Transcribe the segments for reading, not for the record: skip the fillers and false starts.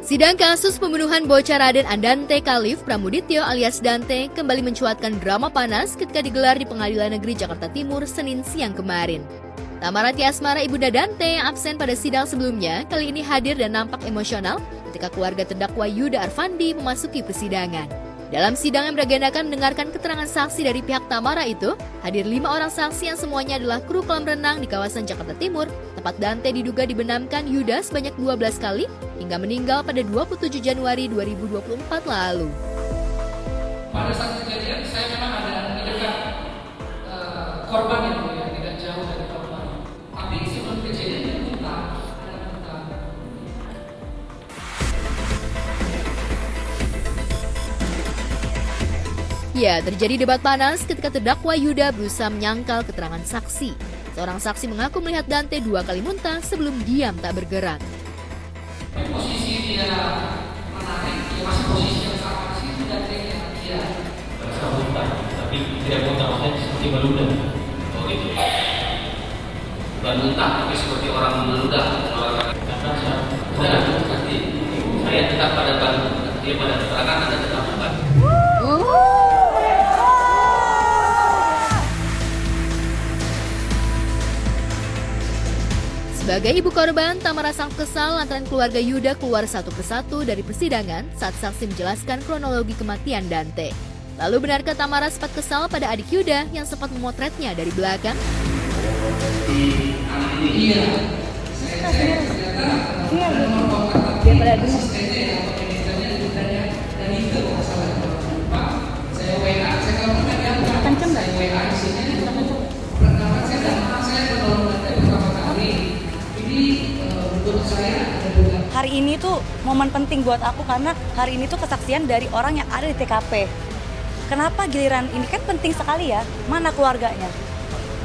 Sidang kasus pembunuhan bocah Raden Andante Khalif Pramudityo alias Dante kembali mencuatkan drama panas ketika digelar di Pengadilan Negeri Jakarta Timur Senin siang kemarin. Tamarati Asmara ibunda Dante yang absen pada sidang sebelumnya kali ini hadir dan nampak emosional ketika keluarga terdakwa Yuda Arfandi memasuki persidangan. Dalam sidang yang beragendakan mendengarkan keterangan saksi dari pihak Tamara itu, hadir 5 orang saksi yang semuanya adalah kru kolam renang di kawasan Jakarta Timur, tempat Dante diduga dibenamkan Yuda sebanyak 12 kali hingga meninggal pada 27 Januari 2024 lalu. Pada saat kejadian, saya memang ada di dekat korban itu ya, tidak jauh dari korban. Tapi sebelum kejadian ada buta. Ya, terjadi debat panas ketika terdakwa Yuda berusaha menyangkal keterangan saksi. Seorang saksi mengaku melihat Dante 2 kali muntah sebelum diam tak bergerak. Posisi dia menarik, dia masih posisi yang sama sih, dan dia berasa muntah, tapi tidak muntah, maksudnya seperti meludah. Oh gitu. Bukan muntah, tapi seperti orang meludah. Karena saya tetap pada dia pada keterangan ada tetap beban. Sebagai ibu korban, Tamara sangat kesal lantaran keluarga Yuda keluar satu persatu dari persidangan saat saksi menjelaskan kronologi kematian Dante. Lalu benarkah Tamara sempat kesal pada adik Yuda yang sempat memotretnya dari belakang? Iya. Dia pada asistennya ya, manajernya ditanya dan itu masalah Pak. Saya WA, saya kalau nggak kenceng saya WA isinya. Pertama saya datang, saya menolong Dante beberapa kali. Ini menurut saya ada beberapa. Hari ini tuh momen penting buat aku karena hari ini tuh kesaksian dari orang yang ada di TKP. Kenapa giliran ini kan penting sekali ya? Mana keluarganya?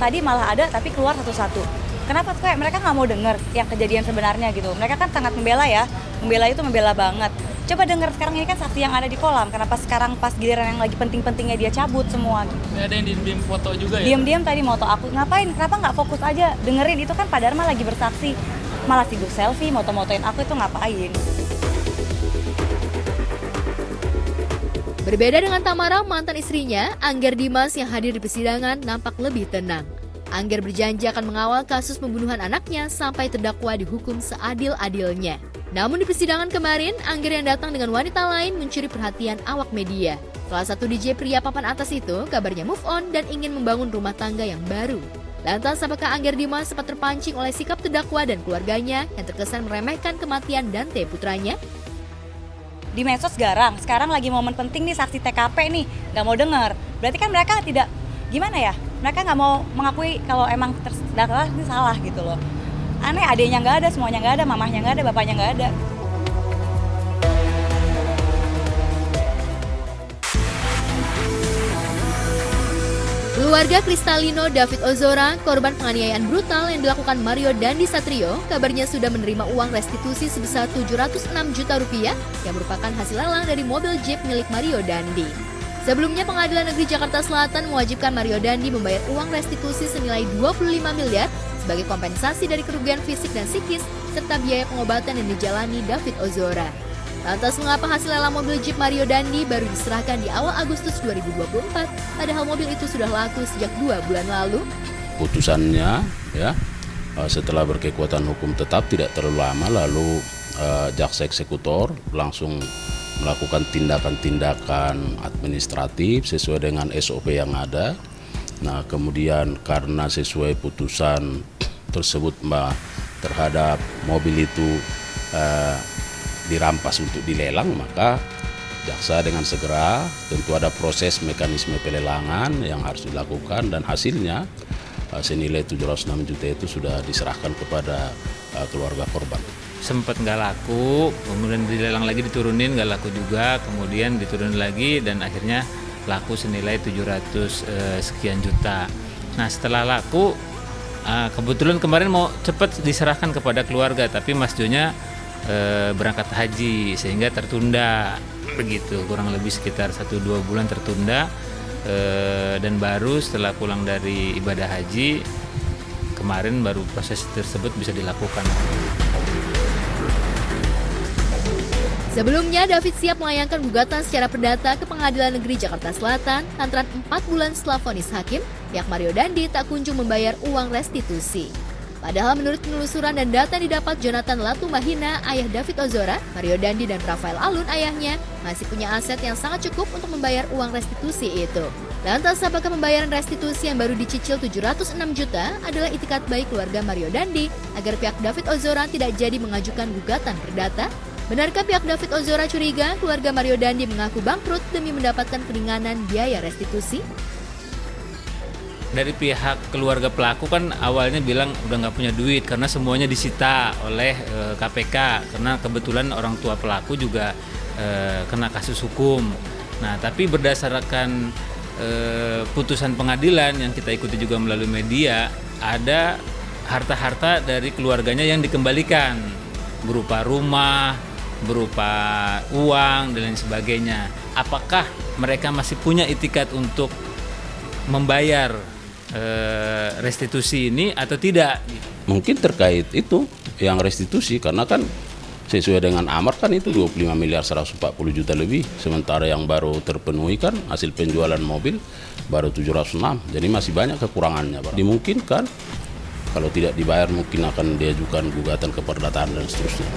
Tadi malah ada tapi keluar satu-satu. Kenapa tuh kayak mereka nggak mau denger yang kejadian sebenarnya gitu? Mereka kan sangat membela ya, membela itu membela banget. Coba denger sekarang ini kan saksi yang ada di kolam. Kenapa sekarang pas giliran yang lagi penting-pentingnya dia cabut semua? Gitu. Ada yang diem foto juga ya? Diam-diam tadi moto aku ngapain? Kenapa nggak fokus aja dengerin itu kan Pak Dharma lagi bersaksi. Malah sibuk selfie, moto-motoin aku itu ngapain? Berbeda dengan Tamara, mantan istrinya, Angger Dimas yang hadir di persidangan nampak lebih tenang. Angger berjanji akan mengawal kasus pembunuhan anaknya sampai terdakwa dihukum seadil-adilnya. Namun di persidangan kemarin, Angger yang datang dengan wanita lain mencuri perhatian awak media. Salah satu DJ pria papan atas itu kabarnya move on dan ingin membangun rumah tangga yang baru. Lantas apakah Angger Dimas sempat terpancing oleh sikap terdakwa dan keluarganya yang terkesan meremehkan kematian Dante putranya? Di medsos garang, sekarang lagi momen penting nih saksi TKP nih, nggak mau denger. Berarti kan mereka tidak, gimana ya, mereka nggak mau mengakui kalau emang terdakwa ini salah gitu loh. Aneh, adenya nggak ada, semuanya nggak ada, mamahnya nggak ada, bapaknya nggak ada. Keluarga Kristalino David Ozora, korban penganiayaan brutal yang dilakukan Mario Dandi Satrio, kabarnya sudah menerima uang restitusi sebesar 706 juta rupiah yang merupakan hasil lelang dari mobil Jeep milik Mario Dandi. Sebelumnya Pengadilan Negeri Jakarta Selatan mewajibkan Mario Dandi membayar uang restitusi senilai 25 miliar sebagai kompensasi dari kerugian fisik dan psikis serta biaya pengobatan yang dijalani David Ozora. Lantas mengapa hasil lelang mobil Jeep Mario Dandi baru diserahkan di awal Agustus 2024, padahal mobil itu sudah laku sejak 2 bulan lalu? Putusannya ya setelah berkekuatan hukum tetap tidak terlalu lama, lalu jaksa eksekutor langsung melakukan tindakan-tindakan administratif sesuai dengan SOP yang ada. Nah kemudian karena sesuai putusan tersebut terhadap mobil itu dirampas untuk dilelang, maka jaksa dengan segera tentu ada proses mekanisme pelelangan yang harus dilakukan dan hasilnya senilai 706 juta itu sudah diserahkan kepada keluarga korban. Sempat nggak laku, kemudian dilelang lagi diturunin nggak laku juga, kemudian diturunin lagi dan akhirnya laku senilai 700 sekian juta. Nah setelah laku kebetulan kemarin mau cepat diserahkan kepada keluarga, tapi Mas Jonya berangkat haji sehingga tertunda begitu, kurang lebih sekitar 1-2 bulan tertunda, dan baru setelah pulang dari ibadah haji kemarin baru proses tersebut bisa dilakukan. Sebelumnya, David siap melayangkan gugatan secara perdata ke Pengadilan Negeri Jakarta Selatan lantaran 4 bulan setelah vonis hakim, pihak Mario Dandi tak kunjung membayar uang restitusi. Padahal menurut penelusuran dan data didapat Jonathan Latumahina, ayah David Ozora, Mario Dandi dan Rafael Alun, ayahnya, masih punya aset yang sangat cukup untuk membayar uang restitusi itu. Lantas apakah pembayaran restitusi yang baru dicicil 706 juta adalah itikat baik keluarga Mario Dandi agar pihak David Ozora tidak jadi mengajukan gugatan perdata? Benarkah pihak David Ozora curiga keluarga Mario Dandi mengaku bangkrut demi mendapatkan keringanan biaya restitusi? Dari pihak keluarga pelaku kan awalnya bilang udah nggak punya duit karena semuanya disita oleh KPK karena kebetulan orang tua pelaku juga kena kasus hukum. Nah, tapi berdasarkan putusan pengadilan yang kita ikuti juga melalui media, ada harta-harta dari keluarganya yang dikembalikan berupa rumah, berupa uang dan lain sebagainya. Apakah mereka masih punya itikat untuk membayar restitusi ini atau tidak? Mungkin terkait itu yang restitusi, karena kan sesuai dengan amar kan itu 25 miliar 140 juta lebih, sementara yang baru terpenuhi kan hasil penjualan mobil baru 706, jadi masih banyak kekurangannya. Dimungkinkan kalau tidak dibayar mungkin akan diajukan gugatan keperdataan dan seterusnya.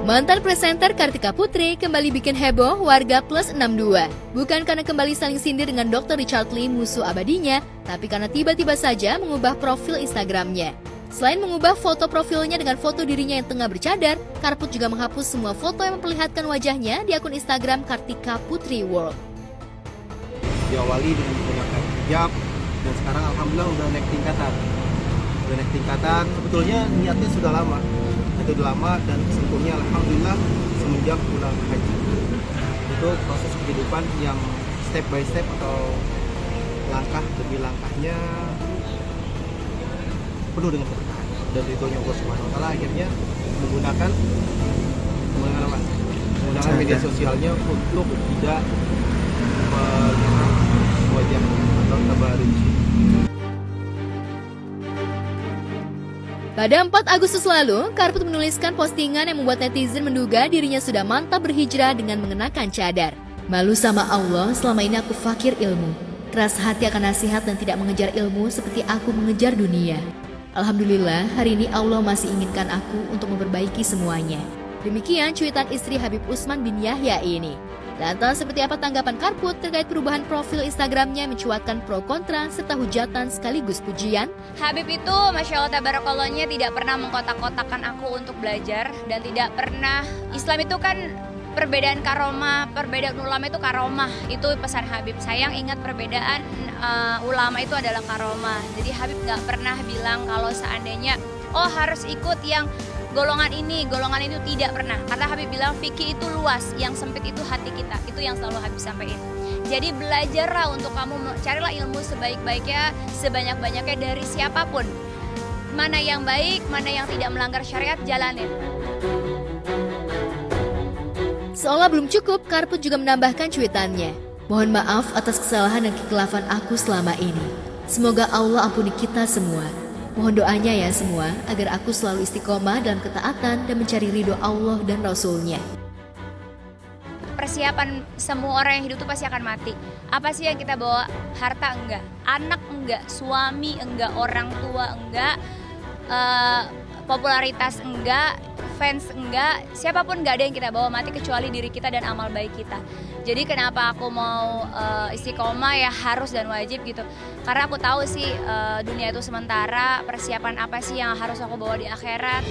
Mantan presenter Kartika Putri kembali bikin heboh warga plus 62. Bukan karena kembali saling sindir dengan Dr. Richard Lee, musuh abadinya, tapi karena tiba-tiba saja mengubah profil Instagramnya. Selain mengubah foto profilnya dengan foto dirinya yang tengah bercadar, Karput juga menghapus semua foto yang memperlihatkan wajahnya di akun Instagram Kartika Putri World. Diawali dengan menggunakan hijab, dan sekarang alhamdulillah udah naik tingkatan. Sebetulnya niatnya sudah lama dan sebetulnya alhamdulillah semenjak pulang haji. Itu proses kehidupan yang step by step atau langkah demi langkahnya penuh dengan keberkahan dan ridhonya Allah Subhanahu wa taala, akhirnya menggunakan media sosialnya untuk tidak menyerang wajahnya atau tabarruj. Pada 4 Agustus lalu, Karput menuliskan postingan yang membuat netizen menduga dirinya sudah mantap berhijrah dengan mengenakan cadar. Malu sama Allah, selama ini aku fakir ilmu. Keras hati akan nasihat dan tidak mengejar ilmu seperti aku mengejar dunia. Alhamdulillah, hari ini Allah masih inginkan aku untuk memperbaiki semuanya. Demikian cuitan istri Habib Usman bin Yahya ini. Lantas seperti apa tanggapan Karput terkait perubahan profil Instagramnya mencuatkan pro kontra serta hujatan sekaligus pujian? Habib itu Masya Allah Tabarakallah-nya tidak pernah mengkotak-kotakan aku untuk belajar dan tidak pernah. Islam itu kan perbedaan karomah, perbedaan ulama itu karomah, itu pesan Habib. Sayang ingat perbedaan ulama itu adalah karomah. Jadi Habib gak pernah bilang kalau seandainya harus ikut yang golongan ini tidak pernah. Karena Habib bilang fikih itu luas, yang sempit itu hati kita. Itu yang selalu Habib sampaikan. Jadi belajarlah untuk kamu, carilah ilmu sebaik-baiknya, sebanyak-banyaknya dari siapapun. Mana yang baik, mana yang tidak melanggar syariat, jalanin. Seolah belum cukup, Karput juga menambahkan cuitannya. Mohon maaf atas kesalahan dan kekhilafan aku selama ini. Semoga Allah ampuni kita semua. Mohon doanya ya semua, agar aku selalu istiqomah dalam ketaatan dan mencari ridho Allah dan Rasul-Nya. Persiapan semua orang yang hidup itu pasti akan mati. Apa sih yang kita bawa? Harta enggak, anak enggak, suami enggak, orang tua enggak, popularitas enggak, fans enggak, siapapun enggak ada yang kita bawa mati kecuali diri kita dan amal baik kita. Jadi kenapa aku mau istiqomah ya harus dan wajib gitu. Karena aku tahu sih dunia itu sementara, persiapan apa sih yang harus aku bawa di akhirat.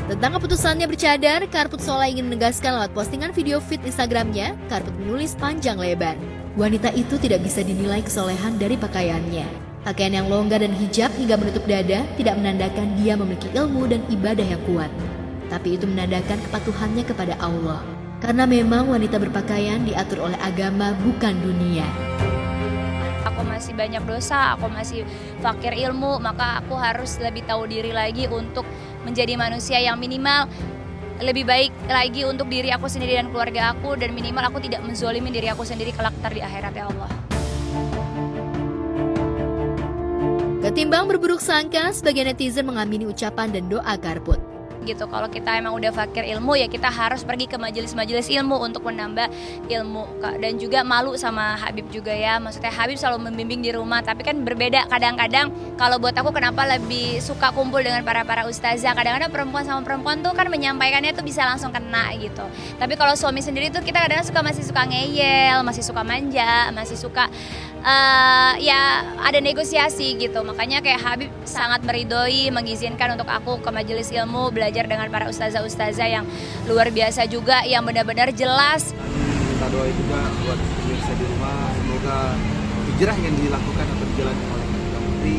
Tentang keputusannya bercadar, Karput seolah ingin menegaskan lewat postingan video feed Instagramnya. Karput menulis panjang lebar, wanita itu tidak bisa dinilai kesolehan dari pakaiannya. Pakaian yang longgar dan hijab hingga menutup dada tidak menandakan dia memiliki ilmu dan ibadah yang kuat. Tapi itu menandakan kepatuhannya kepada Allah. Karena memang wanita berpakaian diatur oleh agama bukan dunia. Aku masih banyak dosa, aku masih fakir ilmu, maka aku harus lebih tahu diri lagi untuk menjadi manusia yang minimal lebih baik lagi untuk diri aku sendiri dan keluarga aku, dan minimal aku tidak menzolimi diri aku sendiri kelak di akhirat ya Allah. Ketimbang berburuk sangka, sebagian netizen mengamini ucapan dan doa Garput. Gitu, kalau kita emang udah fakir ilmu ya kita harus pergi ke majelis-majelis ilmu untuk menambah ilmu, Kak. Dan juga malu sama Habib juga ya, maksudnya Habib selalu membimbing di rumah, tapi kan berbeda kadang-kadang. Kalau buat aku kenapa lebih suka kumpul dengan para ustazah, kadang-kadang perempuan sama perempuan tuh kan menyampaikannya tuh bisa langsung kena gitu. Tapi kalau suami sendiri tuh kita kadang-kadang masih suka ngeyel, masih suka manja, masih suka ya ada negosiasi gitu. Makanya kayak Habib sangat meridoi, mengizinkan untuk aku ke majelis ilmu, belajar dengan para ustazah-ustazah yang luar biasa juga, yang benar-benar jelas. Kita doa juga buat pemirsa di rumah, semoga hijrah yang dilakukan atau dijalani oleh Putri